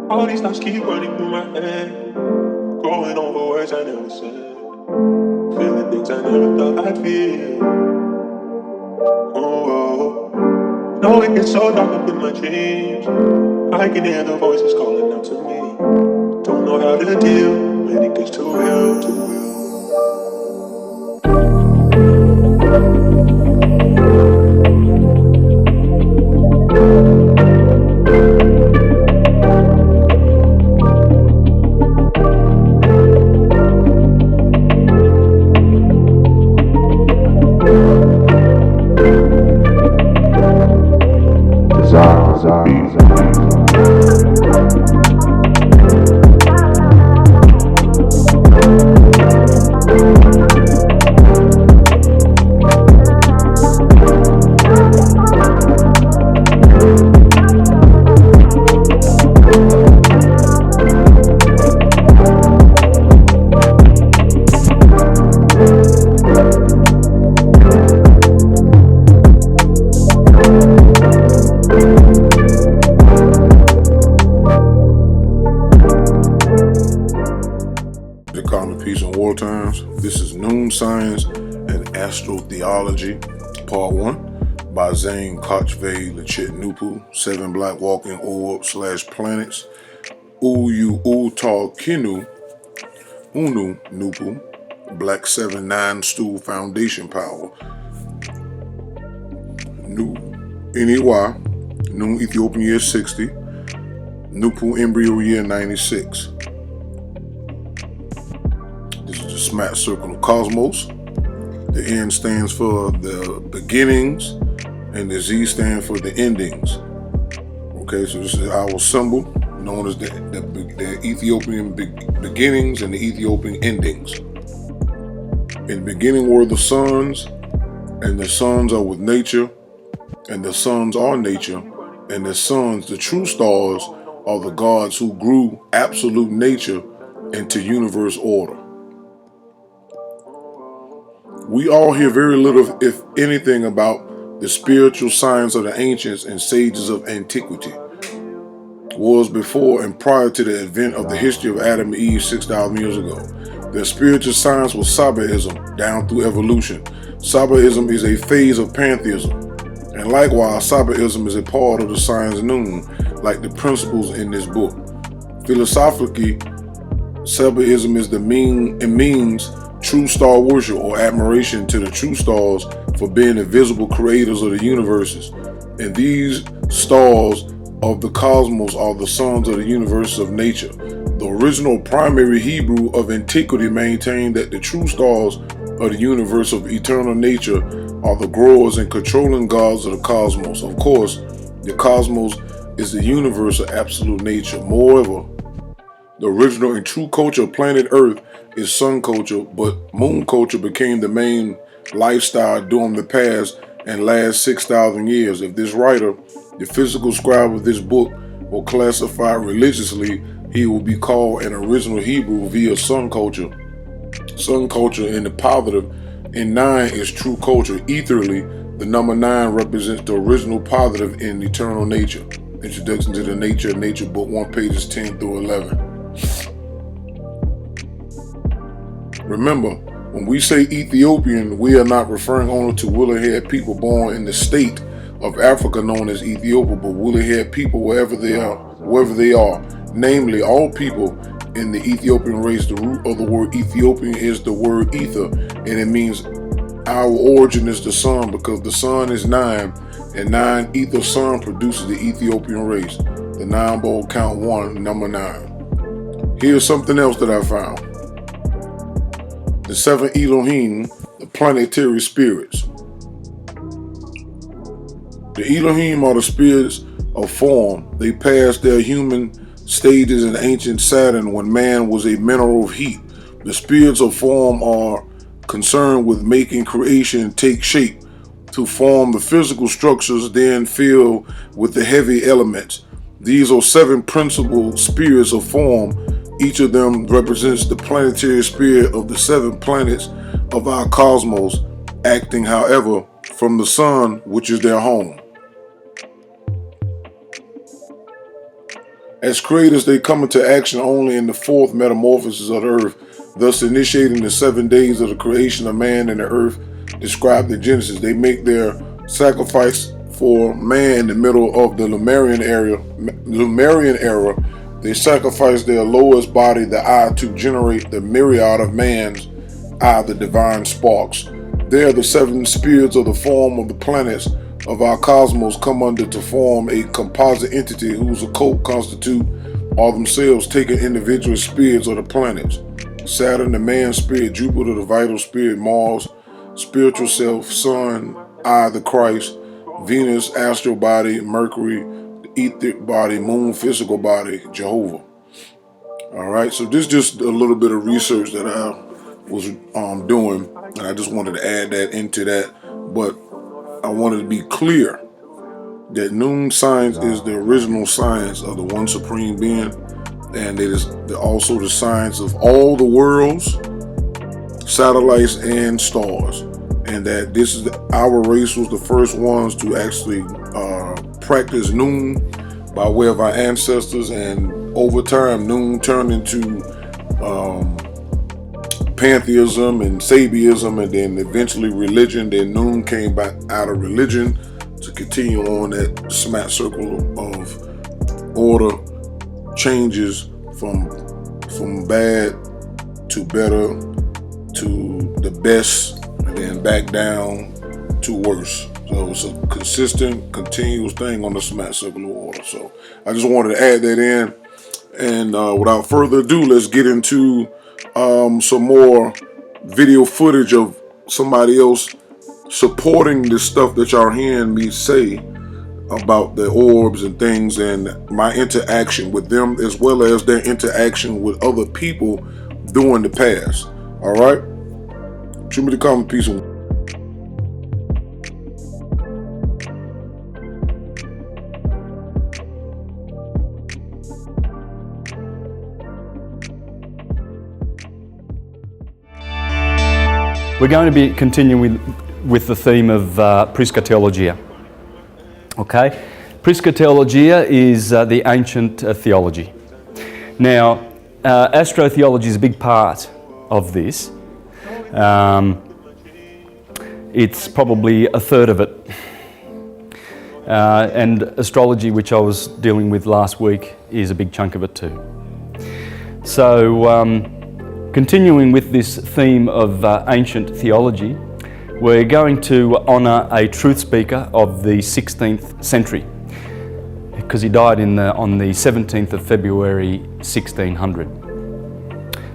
All these thoughts keep running through my head, going over words I never said, feeling things I never thought I'd feel. Oh, no, it gets so dark up in my dreams. I can hear the voices calling out to me. Don't know how to deal when it gets too real, too real. Peace in War Times. This is Noone Science and Astrotheology, Part 1, by Zane Kochve Lechit Nupu, 7 Black Walking Orbs / Planets, Uyu Utal Kinu, Unu Nupu, Black 7 Stool Foundation Power, Nu Iniwa, Noon Ethiopian Year 60, Nupu Embryo Year 96. This is the smack circle of cosmos. The N stands for the beginnings, and the Z stands for the endings. Okay, so this is our symbol, known as the Ethiopian beginnings and the Ethiopian endings. In the beginning were the suns, and the suns are with nature, and the suns are nature, and the suns, the true stars, are the gods who grew absolute nature into universe order. We all hear very little, if anything, about the spiritual science of the ancients and sages of antiquity. Was before and prior to the event of the history of Adam and Eve 6,000 years ago. Their spiritual science was Sabaism, down through evolution. Sabaism is a phase of pantheism, and likewise Sabaism is a part of the science Noone, like the principles in this book. Philosophically, Sabaism is the means true star worship or admiration to the true stars for being the visible creators of the universes. And these stars of the cosmos are the sons of the universe of nature. The original primary Hebrew of antiquity maintained that the true stars of the universe of eternal nature are the growers and controlling gods of the cosmos. Of course, the cosmos is the universe of absolute nature. Moreover, the original and true culture of planet Earth is sun culture, but moon culture became the main lifestyle during the past and last 6,000 years. If this writer, the physical scribe of this book, will classify religiously, he will be called an original Hebrew via sun culture. Sun culture in the positive, and 9 is true culture. Etherly, the number 9 represents the original positive in eternal nature. Introduction to the Nature of Nature, book 1, pages 10 through 11. Remember, when we say Ethiopian, we are not referring only to woolly-haired people born in the state of Africa known as Ethiopia, but woolly-haired people wherever they are. Namely, all people in the Ethiopian race. The root of the word Ethiopian is the word ether, and it means our origin is the sun, because the sun is 9, and 9 ether sun produces the Ethiopian race. The 9-ball count 1, number 9. Here's something else that I found. The 7 Elohim, the planetary spirits. The Elohim are the spirits of form. They passed their human stages in ancient Saturn when man was a mineral of heat. The spirits of form are concerned with making creation take shape to form the physical structures, then fill with the heavy elements. These are 7 principal spirits of form. Each of them represents the planetary spirit of the 7 planets of our cosmos, acting, however, from the sun, which is their home. As creators, they come into action only in the fourth metamorphosis of the earth, thus initiating the 7 days of the creation of man and the earth described in Genesis. They make their sacrifice for man in the middle of the Lemurian era. They sacrifice their lowest body, the eye, to generate the myriad of man's eye, the divine sparks. There, the 7 spirits of the form of the planets of our cosmos come under to form a composite entity whose occult constitute are themselves taken individual spirits of the planets. Saturn, the man spirit; Jupiter, the vital spirit; Mars, spiritual self; Sun, I, the Christ; Venus, astral body; Mercury, the etheric body; Moon, physical body; Jehovah. All right, so this is just a little bit of research that I was doing, and I just wanted to add that into that. But I wanted to be clear that Noone science is the original science of the one supreme being, and it is also the science of all the worlds, satellites, and stars. And that this is our race was the first ones to actually practice Noone by way of our ancestors, and over time Noone turned into pantheism and Sabiism, and then eventually religion. Then Noone came back out of religion to continue on that smack circle of order, changes from bad to better to the best, and then back down to worse. So it's a consistent, continuous thing on the smack circle of order. So I just wanted to add that in. And without further ado, let's get into some more video footage of somebody else supporting the stuff that y'all hearing me say about the orbs and things, and my interaction with them, as well as their interaction with other people during the past. All right? Shoot me the comment piece. We're going to be continuing with the theme of Prisca Theologia. Okay? Prisca Theologia is the ancient theology. Now, astrotheology is a big part of this. It's probably a third of it. And astrology, which I was dealing with last week, is a big chunk of it too. So, continuing with this theme of ancient theology, we're going to honour a truth speaker of the 16th century, because he died on the 17th of February 1600,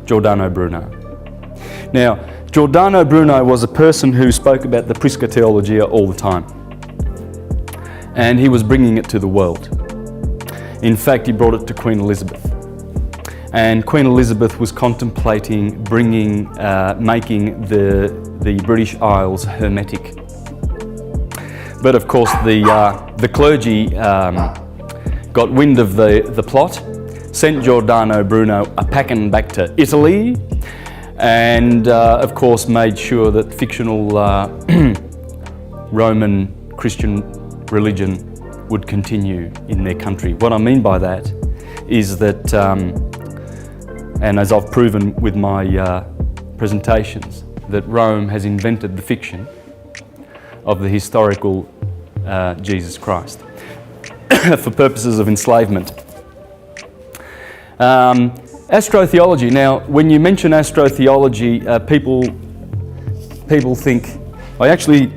Giordano Bruno. Now, Giordano Bruno was a person who spoke about the Prisca Theologia all the time, and he was bringing it to the world. In fact, he brought it to Queen Elizabeth. And Queen Elizabeth was contemplating making the British Isles hermetic. But of course the clergy got wind of the plot, sent Giordano Bruno a packing back to Italy, and of course made sure that fictional Roman Christian religion would continue in their country. What I mean by that is that and as I've proven with my presentations, that Rome has invented the fiction of the historical Jesus Christ for purposes of enslavement. Astrotheology. Now, when you mention astrotheology, people think, I actually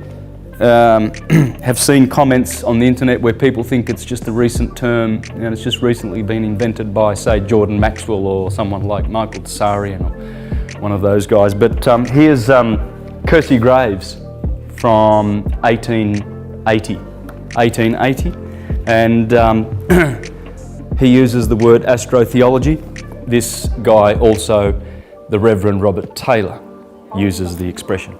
have seen comments on the internet where people think it's just a recent term, and it's just recently been invented by, say, Jordan Maxwell or someone like Michael Tsarian or one of those guys. But here's Kersey Graves from 1880, and he uses the word astrotheology. This guy also, the Reverend Robert Taylor, uses the expression.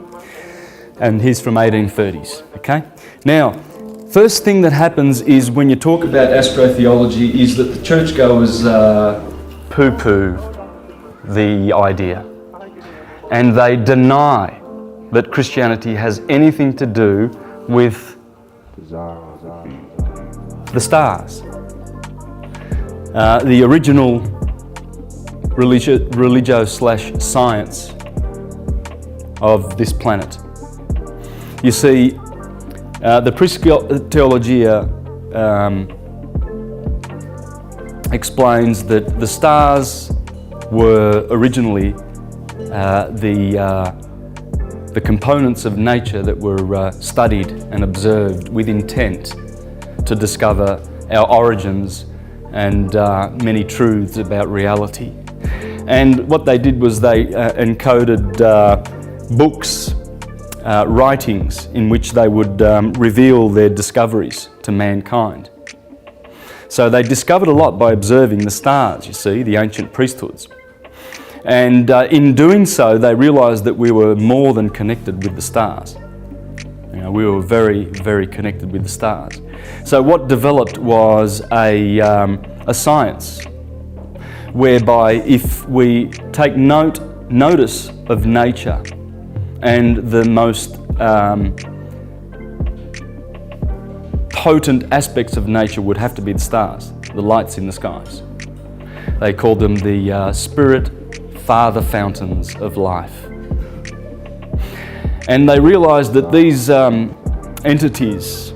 And he's from 1830s, okay? Now, first thing that happens is when you talk about astrotheology is that the churchgoers poo-poo the idea. And they deny that Christianity has anything to do with the stars. the original religio/science of this planet. You see, the Astrotheology explains that the stars were originally the components of nature that were studied and observed with intent to discover our origins and many truths about reality. And what they did was they encoded books, writings in which they would reveal their discoveries to mankind. So they discovered a lot by observing the stars, you see, the ancient priesthoods. And in doing so, they realized that we were more than connected with the stars. You know, we were very, very connected with the stars. So what developed was a science whereby if we take notice of nature, and the most potent aspects of nature would have to be the stars, the lights in the skies. They called them the spirit father fountains of life. And they realized that these entities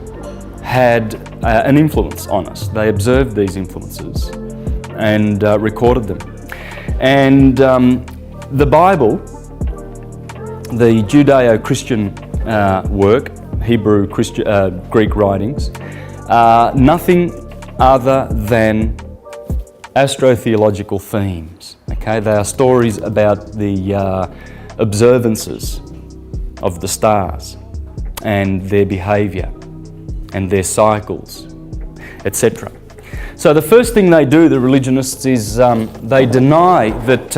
had an influence on us. They observed these influences and recorded them. And the Bible, the Judeo-Christian work, Hebrew, Greek writings, nothing other than astrotheological themes. Okay, they are stories about the observances of the stars and their behaviour and their cycles, etc. So the first thing they do, the religionists, is they deny that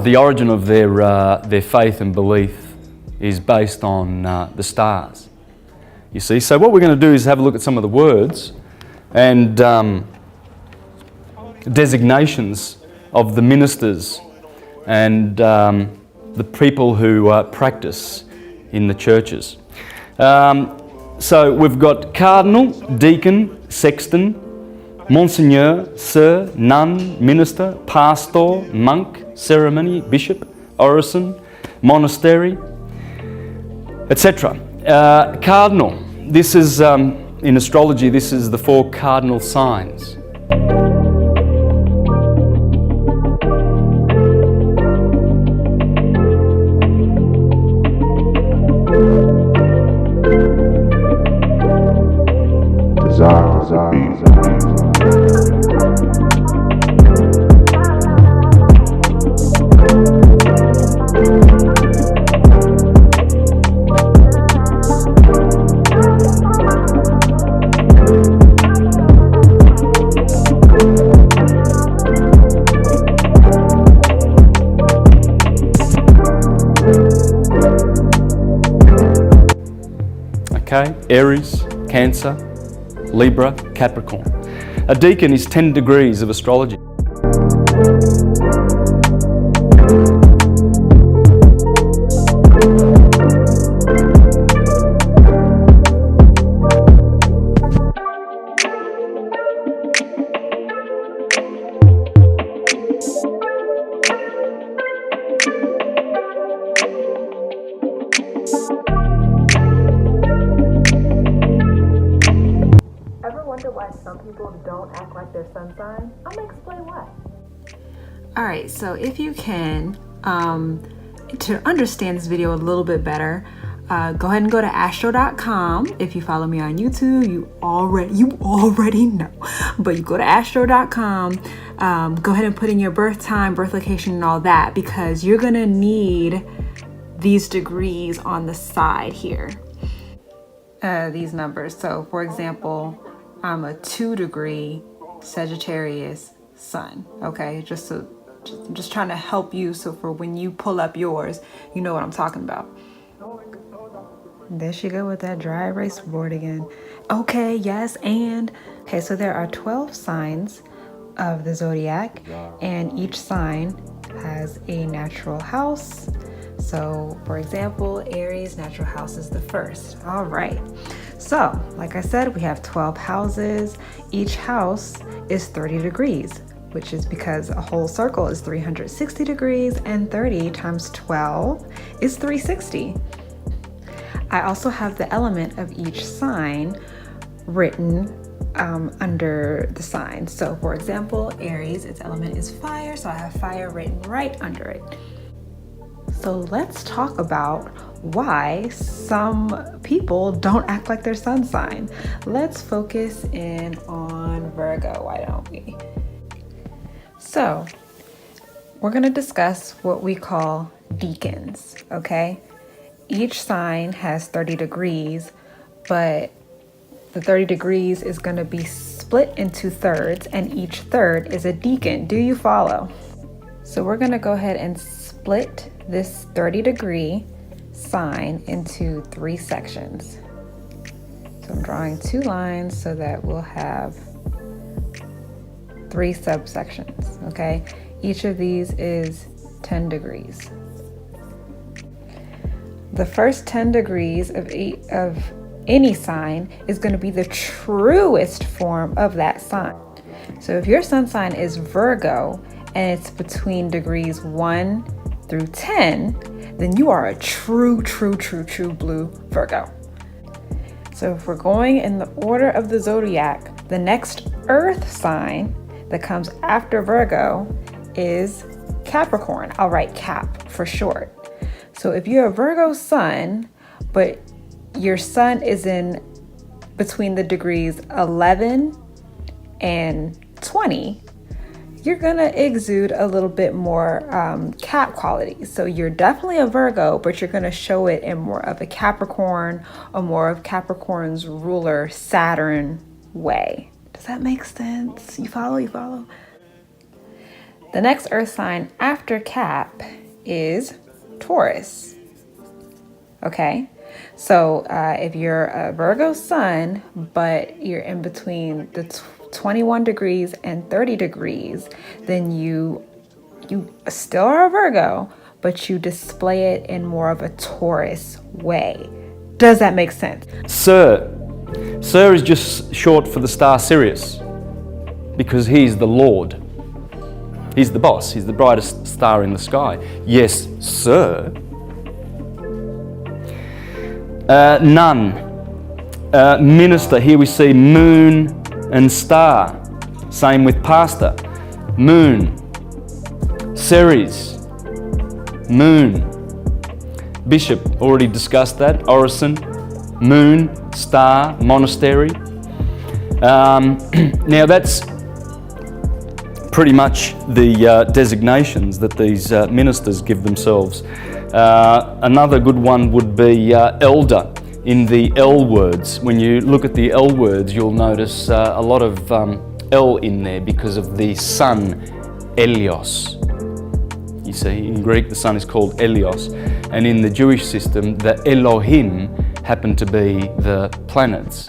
the origin of their faith and belief is based on the stars. You see, so what we're going to do is have a look at some of the words and designations of the ministers and the people who practice in the churches. So we've got cardinal, deacon, sexton, Monsignor, Sir, Nun, Minister, Pastor, Monk, Ceremony, Bishop, Orison, Monastery, etc. Cardinal, this is, in astrology, this is the 4 cardinal signs. Okay, Aries, Cancer, Libra, Capricorn. A deacon is 10 degrees of astrology. Why some people don't act like their sun sign? I'm gonna explain why. All right, so if you can, to understand this video a little bit better, go ahead and go to astro.com. If you follow me on YouTube, you already know. But you go to astro.com, go ahead and put in your birth time, birth location, and all that, because you're gonna need these degrees on the side here. These numbers. So, for example, I'm a 2-degree Sagittarius sun. Okay, just trying to help you, so for when you pull up yours, you know what I'm talking about. There she go with that dry erase board again. Okay, yes, and okay, so there are 12 signs of the zodiac, and each sign has a natural house. So, for example, Aries natural house is the first. All right. So, like I said, we have 12 houses. Each house is 30 degrees, which is because a whole circle is 360 degrees, and 30 times 12 is 360. I also have the element of each sign written under the sign. So for example, Aries, its element is fire, so I have fire written right under it. So let's talk about why some people don't act like their sun sign. Let's focus in on Virgo, why don't we? So we're going to discuss what we call deacons, okay? Each sign has 30 degrees, but the 30 degrees is going to be split into thirds, and each third is a deacon. Do you follow? So we're going to go ahead and split this 30-degree sign into 3 sections. So I'm drawing 2 lines so that we'll have 3 subsections, okay? Each of these is 10 degrees. The first 10 degrees of any sign is going to be the truest form of that sign. So if your sun sign is Virgo and it's between degrees 1 through 10, then you are a true blue Virgo. So if we're going in the order of the zodiac, the next earth sign that comes after Virgo is Capricorn. I'll write Cap for short. So if you're a Virgo sun, but your sun is in between the degrees 11 and 20, you're gonna exude a little bit more Cap qualities. So you're definitely a Virgo, but you're gonna show it in more of a Capricorn or more of Capricorn's ruler Saturn way. Does that make sense? You follow? The next earth sign after Cap is Taurus. Okay, so if you're a Virgo sun, but you're in between the 21 degrees and 30 degrees, then you still are a Virgo, but you display it in more of a Taurus way. Does that make sense? Sir is just short for the star Sirius, because he's the Lord. He's the boss. He's the brightest star in the sky. Yes, sir. None. Minister. Here we see moon and star. Same with pastor. Moon. Ceres. Moon. Bishop. Already discussed that. Orison. Moon. Star. Monastery. Now that's pretty much the designations that these ministers give themselves. Another good one would be elder. In the L words, when you look at the L words, you'll notice a lot of L in there because of the sun, Elios. You see, in Greek the sun is called Elios, and in the Jewish system, the Elohim happen to be the planets.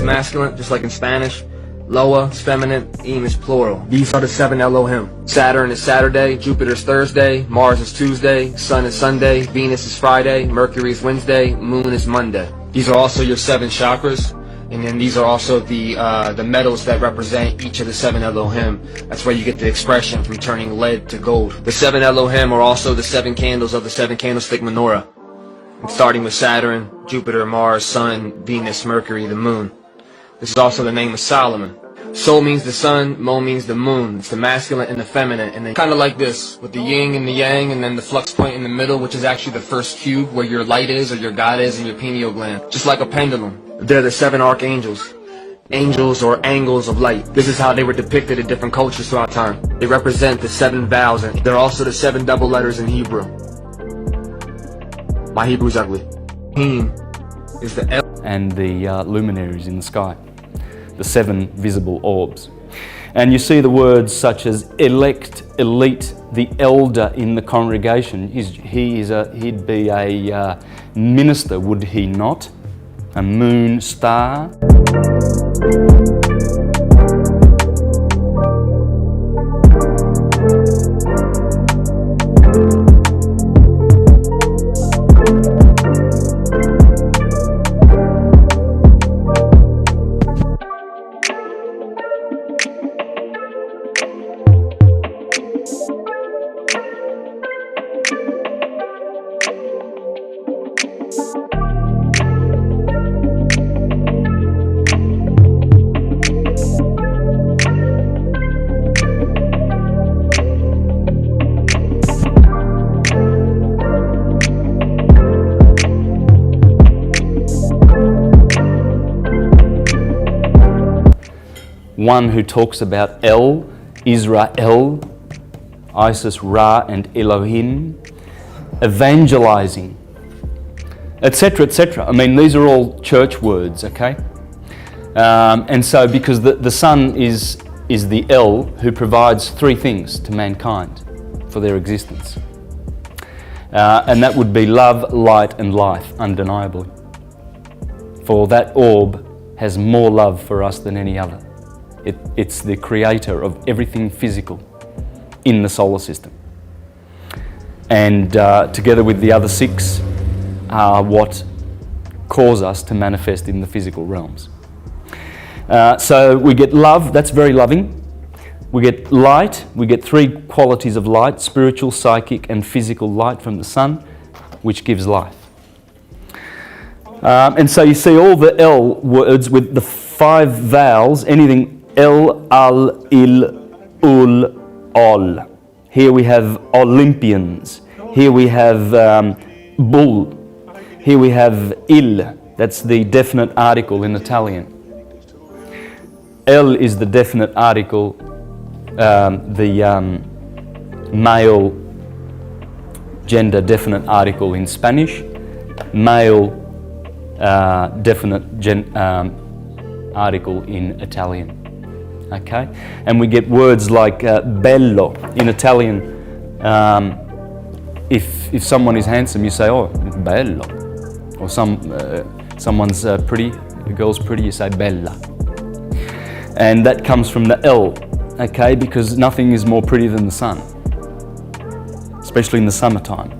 Masculine, just like in Spanish. Loa is feminine, Im is plural. These are the 7 Elohim. Saturn is Saturday, Jupiter is Thursday, Mars is Tuesday, Sun is Sunday, Venus is Friday, Mercury is Wednesday, Moon is Monday. These are also your 7 chakras, and then these are also the metals that represent each of the 7 Elohim. That's where you get the expression from turning lead to gold. The 7 Elohim are also the 7 candles of the 7 candlestick menorah. And starting with Saturn, Jupiter, Mars, Sun, Venus, Mercury, the Moon. This is also the name of Solomon. Sol means the sun, Mo means the moon. It's the masculine and the feminine. And then kind of like this, with the yin and the yang, and then the flux point in the middle, which is actually the first cube where your light is, or your God is, and your pineal gland. Just like a pendulum. They're the 7 archangels. Angels or angles of light. This is how they were depicted in different cultures throughout time. They represent the 7 vowels, and they're also the 7 double letters in Hebrew. My Hebrew's ugly. Him is the L. And the luminaries in the sky. The 7 visible orbs. And you see the words such as elect elite, the elder in the congregation. He'd be a minister, would he not? A moon star. One who talks about El, Israel, Isis, Ra, and Elohim, evangelizing, etc., etc. I mean, these are all church words, okay? And so, because the Son is the El who provides three things to mankind for their existence. And that would be love, light, and life, undeniably. For that orb has more love for us than any other. It's the creator of everything physical in the solar system. And together with the other six are what cause us to manifest in the physical realms. So we get love, that's very loving. We get light, we get three qualities of light, spiritual, psychic, and physical light from the sun, which gives life. And so you see all the El words with the 5 vowels, anything El, Al, Il, Ul, Ol. Here we have Olympians. Here we have Bull. Here we have Il. That's the definite article in Italian. El is the definite article, the male gender definite article in Spanish. Male definite article in Italian. Okay, and we get words like bello in Italian. If someone is handsome, you say, "Oh, bello," or someone's pretty, a girl's pretty, you say bella, and that comes from the El. Okay, because nothing is more pretty than the sun, especially in the summertime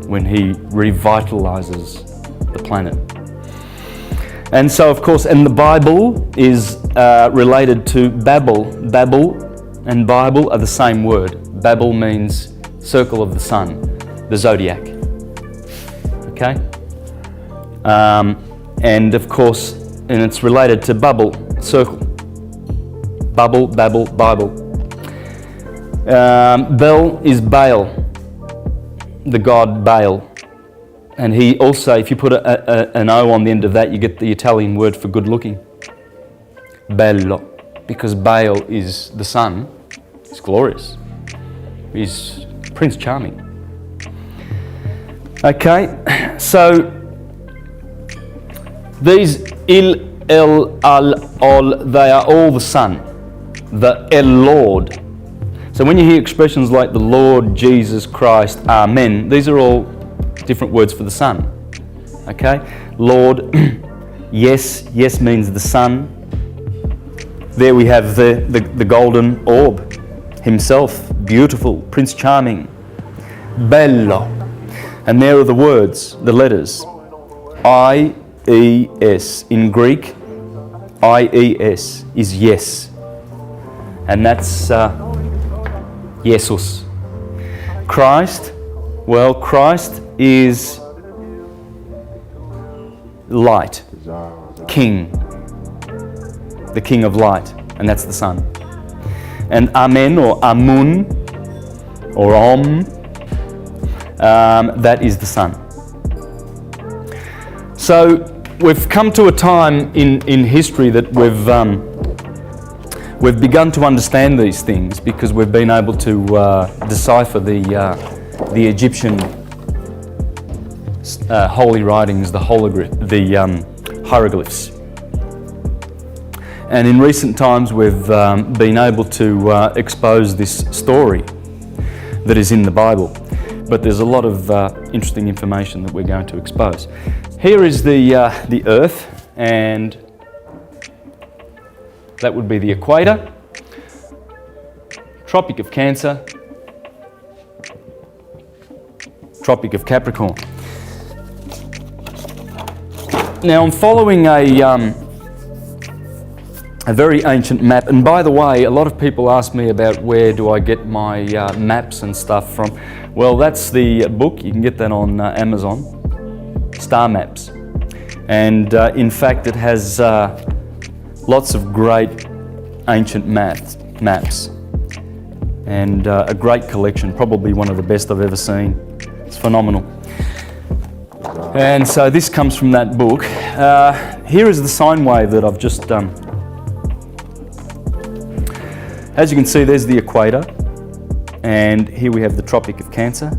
when he revitalizes the planet. And so, of course, and the Bible is related to Babel. Babel and Bible are the same word. Babel means circle of the sun, the zodiac. Okay? And of course, and it's related to bubble, circle. Bubble, Babel, Bible. Bel is Baal, the god Baal. And he also, if you put an O on the end of that, you get the Italian word for good looking. Bello. Because Baal is the sun. He's glorious. He's Prince Charming. Okay, so these Il, El, Al, Ol, they are all the sun. The El Lord. So when you hear expressions like the Lord Jesus Christ, Amen, these are all different words for the sun. Okay? Lord, yes, yes means the sun. There we have the golden orb himself, beautiful, Prince Charming, bello. And there are the words, the letters, I-E-S. In Greek, I-E-S is yes. And that's Jesus. Christ, well, Christ is light, king, the king of light, and that's the sun. And Amen or Amun or Om, that is the sun. So we've come to a time in history that we've begun to understand these things because we've been able to decipher the Egyptian holy writings, the hieroglyphs. And in recent times we've been able to expose this story that is in the Bible. But there's a lot of interesting information that we're going to expose. Here is the Earth, and that would be the equator, Tropic of Cancer, Tropic of Capricorn. Now I'm following a very ancient map, and by the way, a lot of people ask me about where do I get my maps and stuff from. Well, that's the book. You can get that on Amazon, Star Maps, and in fact it has lots of great ancient maps, and a great collection, probably one of the best I've ever seen. It's phenomenal. And so this comes from that book. Here is the sine wave that I've just done. As you can see, there's the equator, and here we have the Tropic of Cancer,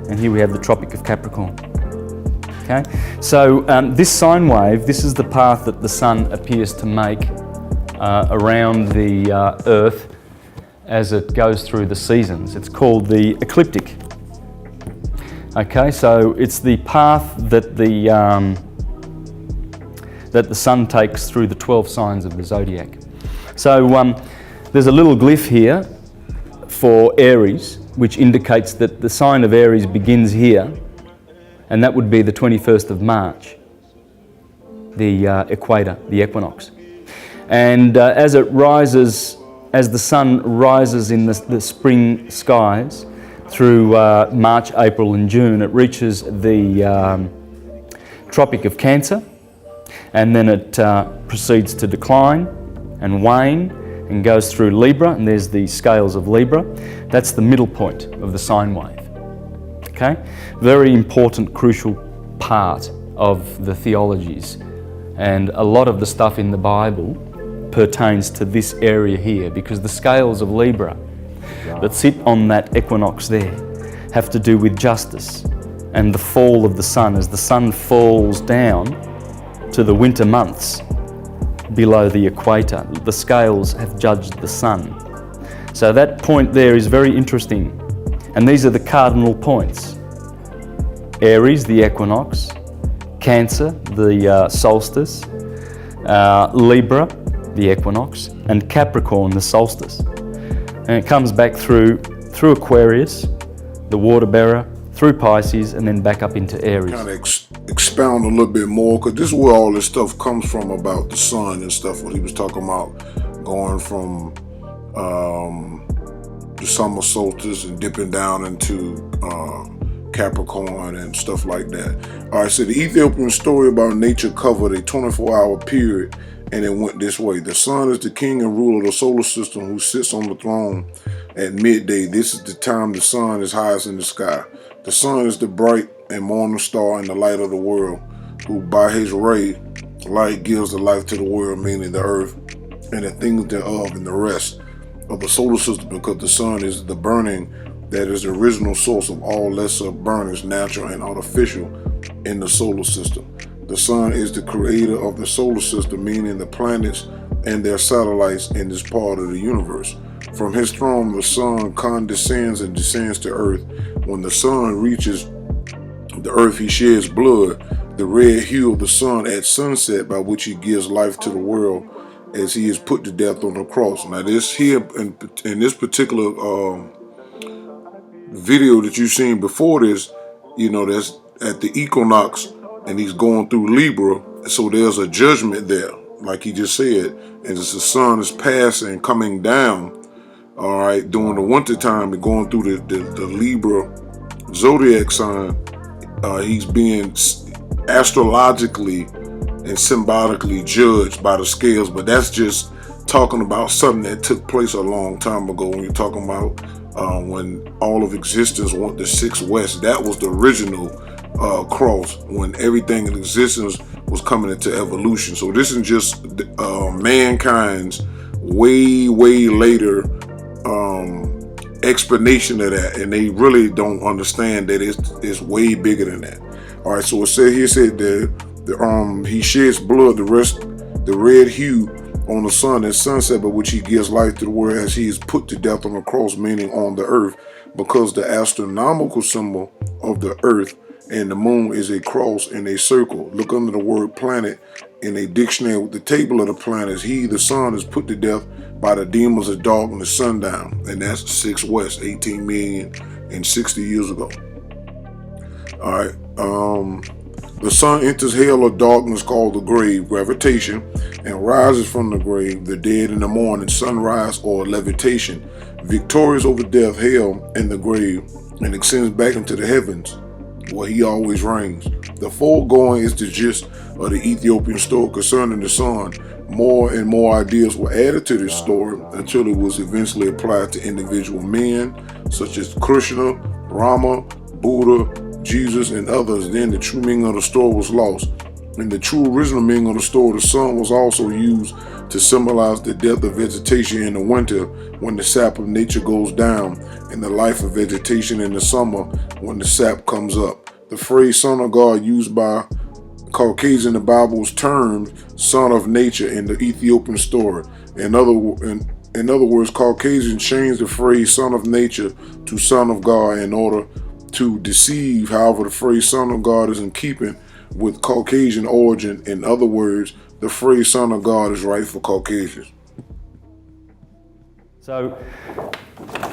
and here we have the Tropic of Capricorn. Okay, so this sine wave, this is the path that the sun appears to make around the Earth as it goes through the seasons. It's called the ecliptic. Okay, so it's the path that the sun takes through the 12 signs of the zodiac. So there's a little glyph here for Aries, which indicates that the sign of Aries begins here, and that would be the 21st of March, the equator, the equinox. And as the sun rises in the spring skies through March, April and June, it reaches the Tropic of Cancer, and then it proceeds to decline and wane and goes through Libra, and there's the scales of Libra. That's the middle point of the sine wave. Okay? Very important, crucial part of the theologies. And a lot of the stuff in the Bible pertains to this area here, because the scales of Libra that sit on that equinox there have to do with justice and the fall of the sun. As the sun falls down to the winter months below the equator, the scales have judged the sun. So that point there is very interesting. And these are the cardinal points. Aries, the equinox; Cancer, the solstice; Libra, the equinox; and Capricorn, the solstice. And it comes back through Aquarius, the water bearer, through Pisces, and then back up into Aries. Kind of expound a little bit more, because this is where all this stuff comes from about the sun and stuff, what he was talking about, going from the summer solstice and dipping down into Capricorn and stuff like that. All right, so the Ethiopian story about nature covered a 24-hour period, and it went this way. The sun is the king and ruler of the solar system, who sits on the throne at midday. This is the time the sun is highest in the sky. The sun is the bright and morning star and the light of the world, who by his ray light gives the life to the world, meaning the earth and the things thereof and the rest of the solar system, because the sun is the burning that is the original source of all lesser burnings, natural and artificial, in the solar system. The sun is the creator of the solar system, meaning the planets and their satellites in this part of the universe. From his throne, the sun condescends and descends to earth. When the sun reaches the earth, he sheds blood, the red hue of the sun at sunset, by which he gives life to the world as he is put to death on the cross. Now this here, in this particular video that you've seen before this, you know, that's at the equinox, and he's going through Libra, so there's a judgment there, like he just said. And as the sun is passing, coming down, all right, during the winter time and going through the Libra zodiac sign, he's being astrologically and symbolically judged by the scales. But that's just talking about something that took place a long time ago. When you're talking about when all of existence went to 6 west, that was the original cross, when everything in existence was coming into evolution. So this is just mankind's way later explanation of that, and they really don't understand that it's way bigger than that. All right, so it said he said that he sheds blood, the red hue on the sun at sunset, by which he gives life to the world as he is put to death on the cross, meaning on the earth, because the astronomical symbol of the earth and the moon is a cross and a circle. Look under the word planet in a dictionary with the table of the planets. He, the sun, is put to death by the demons of darkness, sundown, and that's 6 West, 18 million and 60 years ago. All right. The sun enters hell or darkness called the grave, gravitation, and rises from the grave, the dead in the morning, sunrise or levitation, victorious over death, hell, and the grave, and ascends back into the heavens, where he always reigns. The foregoing is the gist of the Ethiopian story concerning the sun. More and more ideas were added to this story until it was eventually applied to individual men, such as Krishna, Rama, Buddha, Jesus, and others. Then the true meaning of the story was lost. In the true original meaning of the story, the sun was also used to symbolize the death of vegetation in the winter when the sap of nature goes down, and the life of vegetation in the summer when the sap comes up. The phrase son of God used by Caucasian in the Bible was termed son of nature in the Ethiopian story. In other words, Caucasians changed the phrase son of nature to son of God in order to deceive. However, the phrase son of God is in keeping with Caucasian origin. In other words, the phrase son of God is right for Caucasians. So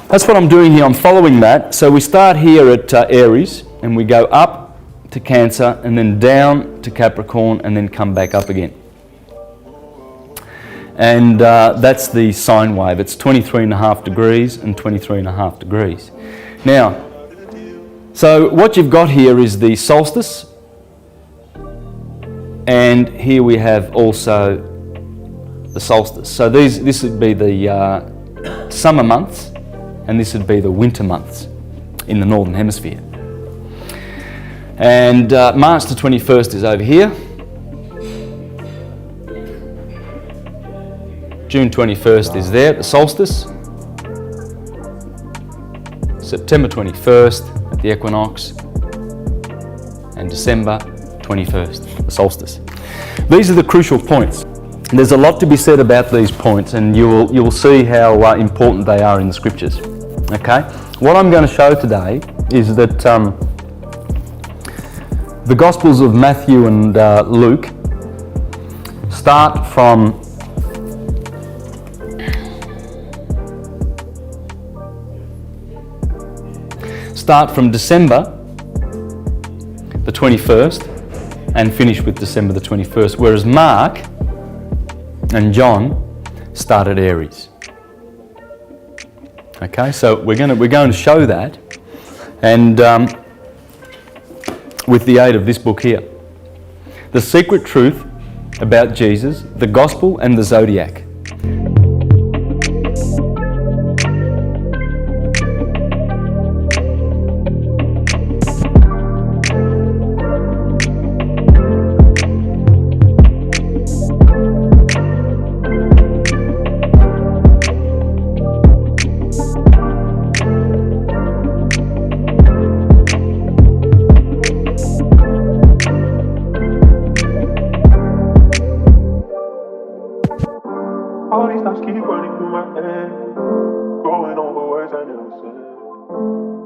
that's what I'm doing here. I'm following that. So we start here at Aries and we go up to Cancer and then down to Capricorn and then come back up again. And that's the sine wave. It's 23.5 degrees and 23.5 degrees. Now, so what you've got here is the solstice, and here we have also the solstice. So this would be the summer months, and this would be the winter months in the Northern Hemisphere. And March the 21st is over here. June 21st is there, the solstice. September 21st at the equinox. And December 21st, the solstice. These are the crucial points. There's a lot to be said about these points, and you will see how important they are in the scriptures. Okay? What I'm going to show today is that the Gospels of Matthew and Luke start from December the 21st and finish with December the 21st, whereas Mark and John start at Aries. Okay, so we're going to show that, and with the aid of this book here, The Secret Truth About Jesus, the Gospel and the Zodiac. All these thoughts keep running through my head, going over words I never said.